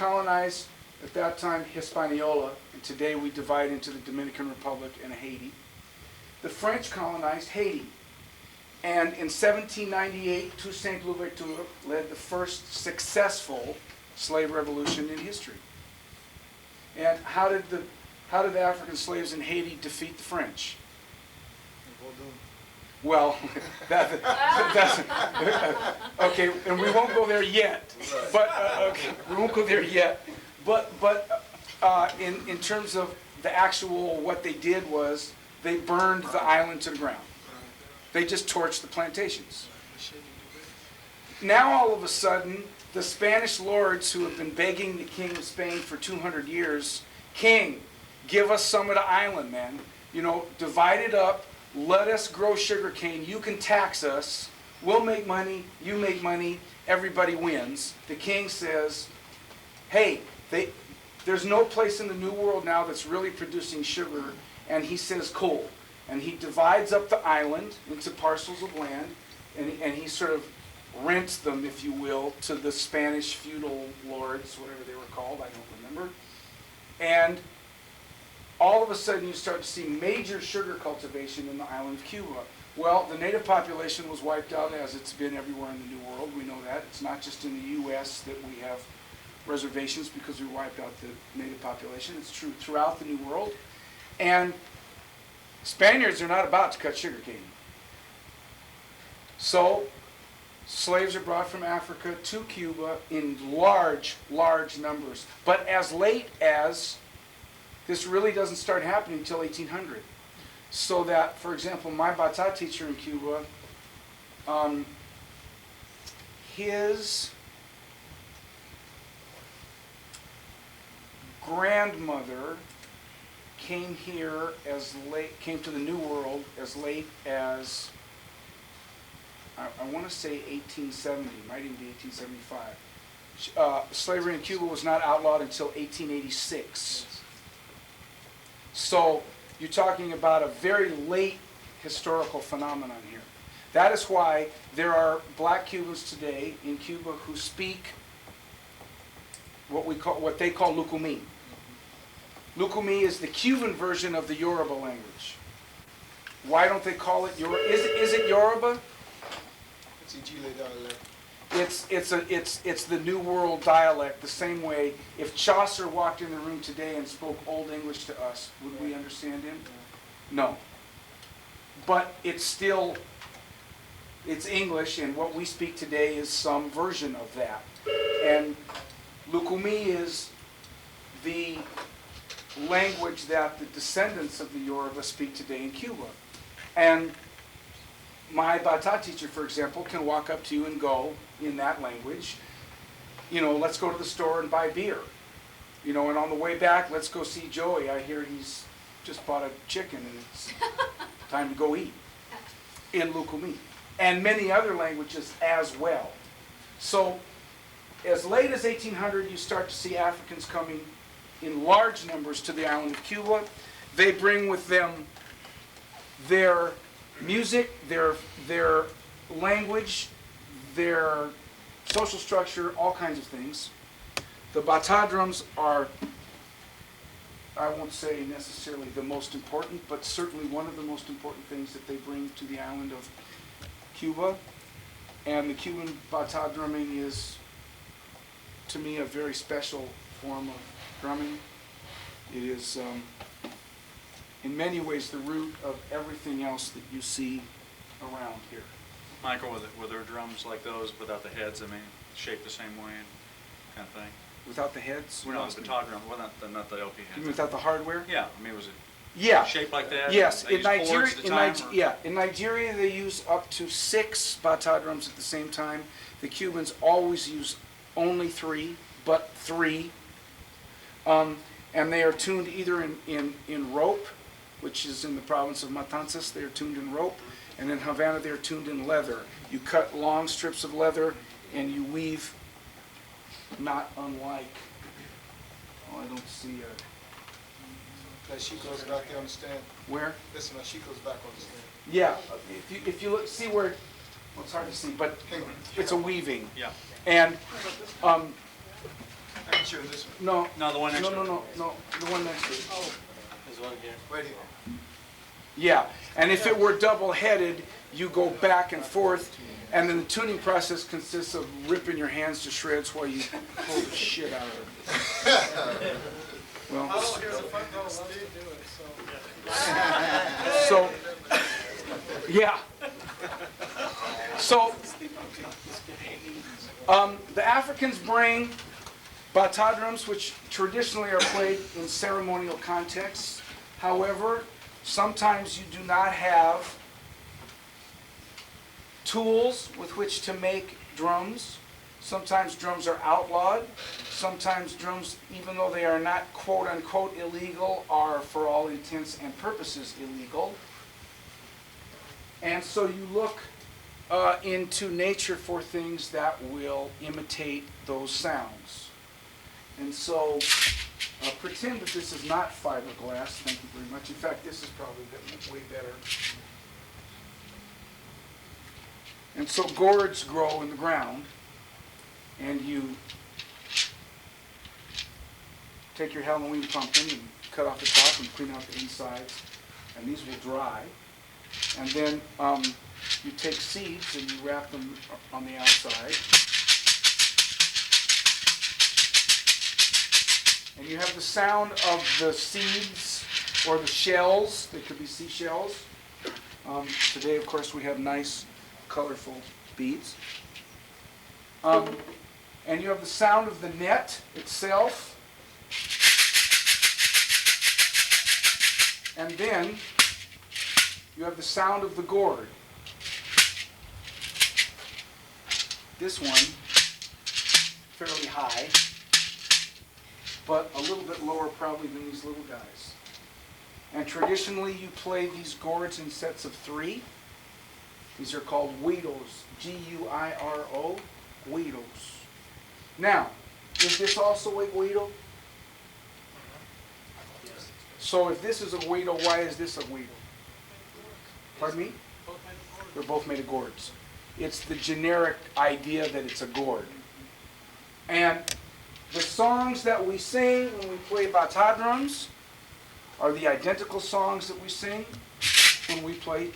colonized at that time Hispaniola, and today we divide into the Dominican Republic and Haiti. The French colonized Haiti, and in 1798, Toussaint Louverture led the first successful slave revolution in history. And how did the African slaves in Haiti defeat the French? Well, that's okay, and we won't go there yet. But okay, we won't go there yet. But in terms of the actual, what they did was they burned the island to the ground. They just torched the plantations. Now all of a sudden, the Spanish lords who have been begging the king of Spain for 200 years, King, give us some of the island, man. You know, divide it up. Let us grow sugarcane. You can tax us. We'll make money. You make money. Everybody wins. The king says, hey, there's no place in the New World now that's really producing sugar. And he says, cool. And he divides up the island into parcels of land. And he sort of rents them, if you will, to the Spanish feudal lords, whatever they were called. I don't remember. And all of a sudden you start to see major sugar cultivation in the island of Cuba. Well, the native population was wiped out, as it's been everywhere in the New World. We know that. It's not just in the U.S. that we have reservations because we wiped out the native population. It's true throughout the New World. And Spaniards are not about to cut sugarcane. So slaves are brought from Africa to Cuba in large, large numbers. But as late as, this really doesn't start happening until 1800. So that, for example, my Batad teacher in Cuba, his grandmother came here came to the New World as late as, I want to say 1870, might even be 1875. Slavery in Cuba was not outlawed until 1886. So you're talking about a very late historical phenomenon here. That is why there are black Cubans today in Cuba who speak what they call Lucumí. Lucumí is the Cuban version of the Yoruba language. Why don't they call it Yoruba? Is it Yoruba? It's the New World dialect, the same way if Chaucer walked in the room today and spoke Old English to us, would we understand him? No. But it's English, and what we speak today is some version of that. And Lucumí is the language that the descendants of the Yoruba speak today in Cuba. And my Bata teacher, for example, can walk up to you and go in that language, you know, let's go to the store and buy beer. You know, and on the way back, let's go see Joey. I hear he's just bought a chicken and it's time to go eat. In Lucumí. And many other languages as well. So, as late as 1800, you start to see Africans coming in large numbers to the island of Cuba. They bring with them their music, their language, their social structure, all kinds of things. The Bata drums are, I won't say necessarily the most important, but certainly one of the most important things that they bring to the island of Cuba. And the Cuban Bata drumming is, to me, a very special form of drumming. It is, in many ways, the root of everything else that you see around here. Michael, were there drums like those without the heads? I mean, shaped the same way, kind of thing. Without the heads? Well, no, the Batad drum. Well, not the LP heads. You mean without the hardware? Yeah. I mean, was it? Yeah. Shaped like that? Yes. In Nigeria, in Nigeria they use up to 6 Bata drums at the same time. The Cubans always use only 3, but 3. And they are tuned either in rope, which is in the province of Matanzas. They are tuned in rope. And in Havana, they are tuned in leather. You cut long strips of leather and you weave, not unlike, I don't see a... That she goes back there on the stand. Where? Listen, she goes back on the stand. Yeah, if you look, see where, well, it's hard to see, but it's a weaving. Yeah. And I'm sure this one. No. No, the one next to it. No, the one next to it. Oh, There's one here. right here. Yeah, and if it were double-headed, you go back and forth, and then the tuning process consists of ripping your hands to shreds while you pull the shit out of it. Well, Here's a front row, let me do it, so, yeah. So, the Africans bring Batad drums, which traditionally are played in ceremonial contexts. However, sometimes you do not have tools with which to make drums. Sometimes drums are outlawed. Sometimes drums, even though they are not quote-unquote illegal, are for all intents and purposes illegal. And so you look into nature for things that will imitate those sounds. And so pretend that this is not fiberglass. Thank you very much. In fact, this is probably way better. And so gourds grow in the ground, and you take your Halloween pumpkin and cut off the top and clean out the insides, and these will dry. And then you take seeds and you wrap them on the outside. And you have the sound of the seeds or the shells. They could be seashells. Today, of course, we have nice, colorful beads. And you have the sound of the net itself. And then you have the sound of the gourd. This one, fairly high, but a little bit lower probably than these little guys. And traditionally you play these gourds in sets of 3. These are called guiros, G-U-I-R-O, guiros. Now, is this also a guiro? So if this is a guiro, why is this a guiro? Pardon me? They're both made of gourds. It's the generic idea that it's a gourd. And the songs that we sing when we play Batad drums are the identical songs that we sing when we play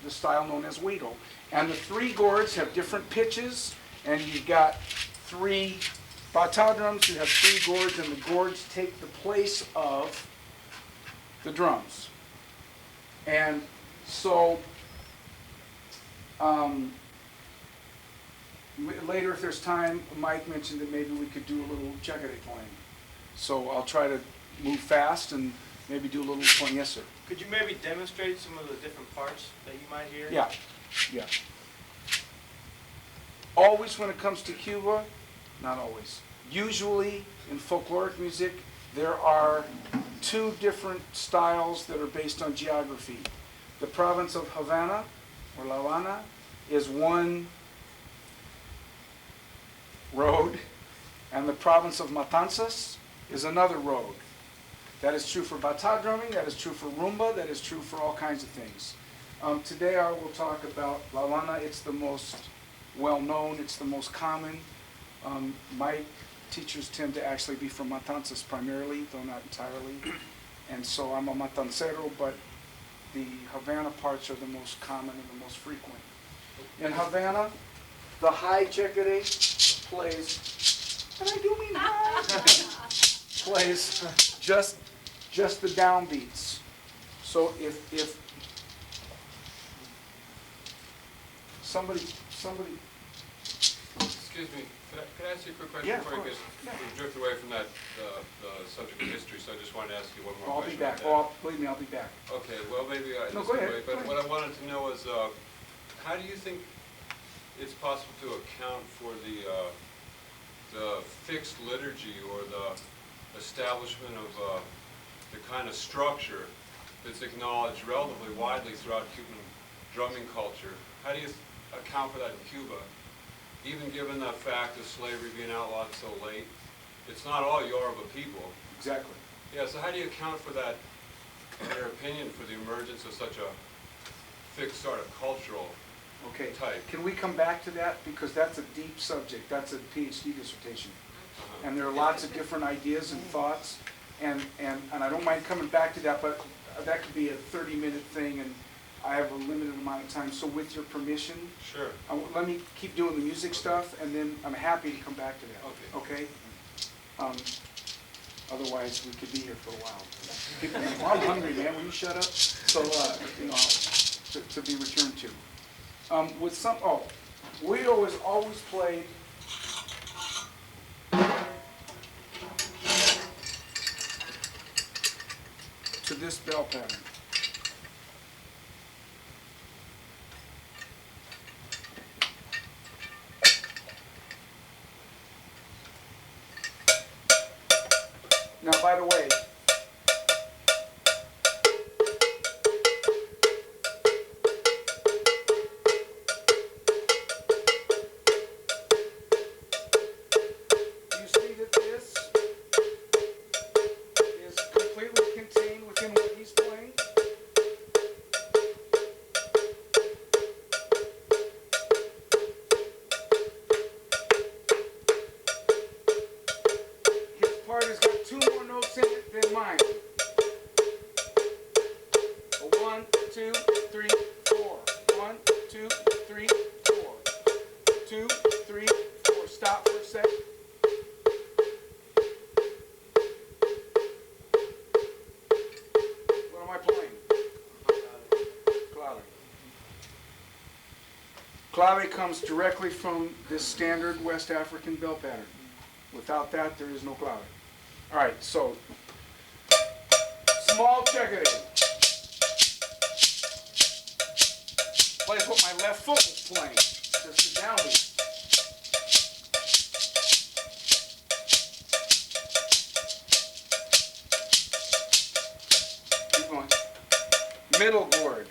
the style known as guiro. And the 3 gourds have different pitches, and you've got 3 Batad drums, you have 3 gourds, and the gourds take the place of the drums. And so later, if there's time, Mike mentioned that maybe we could do a little checkeré playing. So I'll try to move fast and maybe do a little playing. Yes, sir. Could you maybe demonstrate some of the different parts that you might hear? Yeah. Always when it comes to Cuba, not always. Usually in folkloric music, there are 2 different styles that are based on geography. The province of Havana, or Llana, is one road, and the province of Matanzas is another road. That is true for Batad drumming, that is true for rumba, that is true for all kinds of things. Today I will talk about Llana. It's the most well-known, it's the most common. My teachers tend to actually be from Matanzas primarily, though not entirely. And so I'm a Matancero, but the Havana parts are the most common and the most frequent. In Havana, the high checkeré plays, and I do mean high, plays just the downbeats. So if somebody. Excuse me, could I ask you a quick question Yeah, before of you course. get, we drift away from that, the subject of history, so I just wanted to ask you one more I'll be question. back. about Believe me, I'll be back. that. Okay, well, maybe I No, just go ahead, wait, go but ahead. what I wanted to know is, how do you think it's possible to account for the fixed liturgy or the establishment of the kind of structure that's acknowledged relatively widely throughout Cuban drumming culture? How do you account for that in Cuba? Even given the fact of slavery being outlawed so late, it's not all Yoruba people. Exactly. Yeah, so how do you account for that, in your opinion, for the emergence of such a fixed sort of cultural Okay. type? Can we come back to that? Because that's a deep subject. That's a PhD dissertation. And there are lots of different ideas and thoughts, and I don't mind coming back to that, but that could be a 30-minute thing, and I have a limited amount of time, so with your permission, Sure. let me keep doing the music stuff, and then I'm happy to come back to that. Okay? Otherwise, we could be here for a while. People think, well, I'm hungry, man, will you shut up? So, you know, to be returned to. With some, Guido has always played to this bell pattern. Now, by the way, you see that this is completely contained within what he's playing? His part has got 2 more notes in it than mine. 1, 2, 3, 4. 1, 2, 3, 4. 2, 3, 4. Stop for a sec. What am I playing? Clave. Clave comes directly from this standard West African bell pattern. Without that, there is no clave. All right, so small checkering. Plays what my left foot was playing, just a downbeat. Keep going. Middle chord.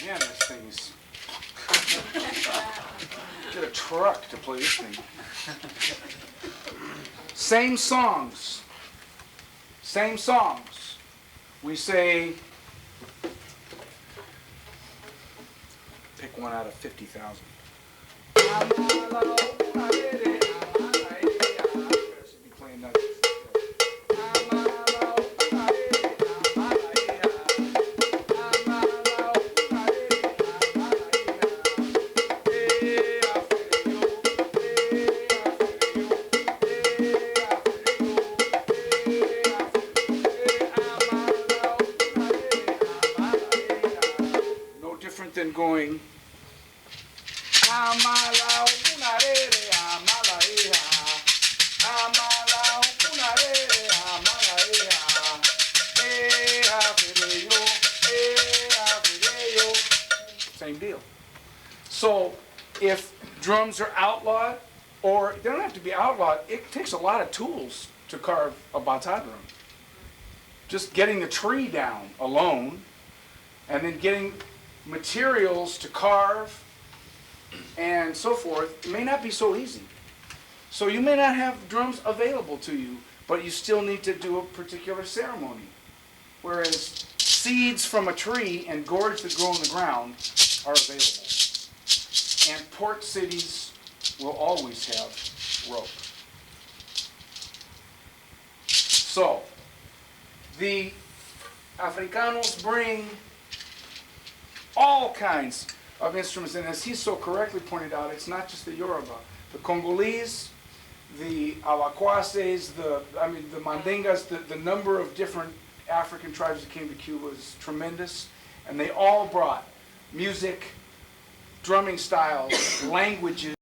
Man, this thing's get a truck to play this thing. Same songs. Same songs. We say, pick one out of 50,000. I should be playing that. Than going same deal. So if drums are outlawed, or they don't have to be outlawed, it takes a lot of tools to carve a Batad drum. Just getting the tree down alone, and then getting materials to carve and so forth, it may not be so easy. So you may not have drums available to you, but you still need to do a particular ceremony. Whereas seeds from a tree and gourds that grow in the ground are available. And port cities will always have rope. So, the Africanos bring all kinds of instruments, and as he so correctly pointed out, it's not just the Yoruba. The Congolese, the Alacuaces, the Mandingas, the number of different African tribes that came to Cuba is tremendous, And they all brought music, drumming styles, languages,